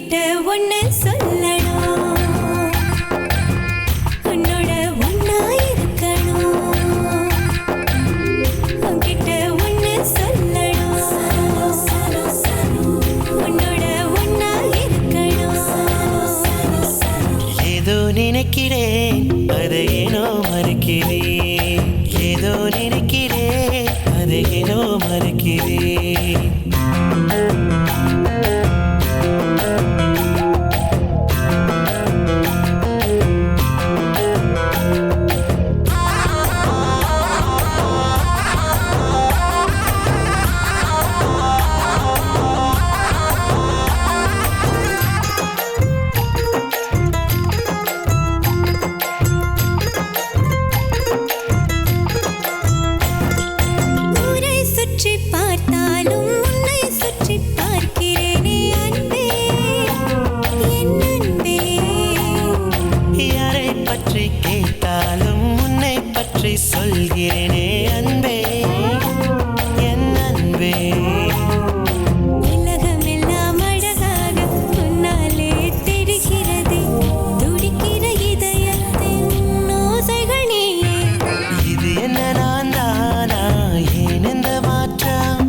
உன்கிட்ட ஒன்னு சொல்லணும், உன்னோட ஒன்னா இருக்கணும். உன்கிட்ட ஒன்னு சொல்லணும், உன்னோட ஒன்னா இருக்கணும். ஏதோ நினைக்கிறேன் அதை ஏனோ மறுக்கிறேன், ஏதோ நினைக்கிறேன் அதை ஏனோ மறுக்கிறேன். சொல்கிறேனே அன்பே, என் அன்பே. உலகமெல்லாம் அழகாக உன்னாலே தெரிகிறது, துடிக்கிற இதயத்தின் ஓசைகள் நீயே. இது என்ன நான் தானா, ஏன் இந்த மாற்றம்?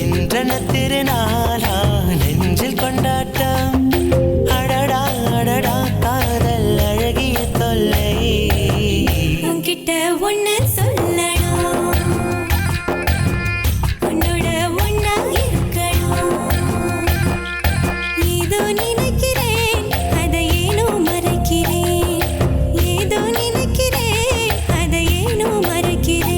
இன்றன திருநாளா நெஞ்சில் கொண்டாட்டம். அடடா அடடா காதல் அழகிய தொல்லை. உன்கிட்ட ஒன்னு சொல்லணும், உன்னோட ஒன்னா இருக்கணும். ஏதோ நினைக்கிறேன் அதை ஏனோ மறைக்கிறேன், ஏதோ நினைக்கிறேன் அதை ஏனோ மறைக்கிறேன்.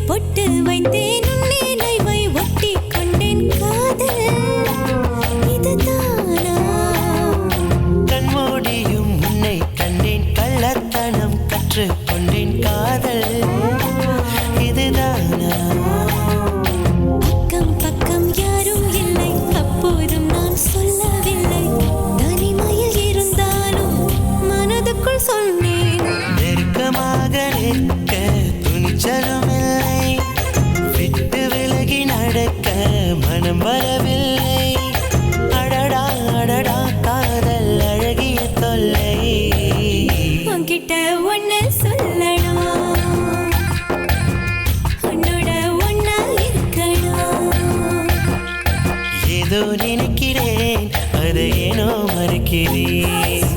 பொட்டு வைத்தேன் உன் நினைவை ஒட்டி கொண்டேன், காதல் இதுதானா? கண்மூடியும் உன்னை கண்டேன், கள்ளத்தனம் கற்றுக்கொண்டேன், காதல் இதுதானா? பக்கம் பக்கம் யாரும் இல்லை, அப்போதும் நான் சொல்லவில்லை. தனிமையில் இருந்தாலும் மனதுக்குள் சொன்னேன். நெருக்கமாக நிற்க துணிச்சலும் இல்லை, விட்டு விலகி நடக்க மனம் வரவில்லை. அடடா அடடா காதல் அழகிய தொல்லை. உன்கிட்ட ஒன்னு சொல்லணும், உன்னோட ஒன்னா இருக்கணும். ஏதோ நினைக்கிறேன் அதை ஏனோ மறுக்கிறேன்.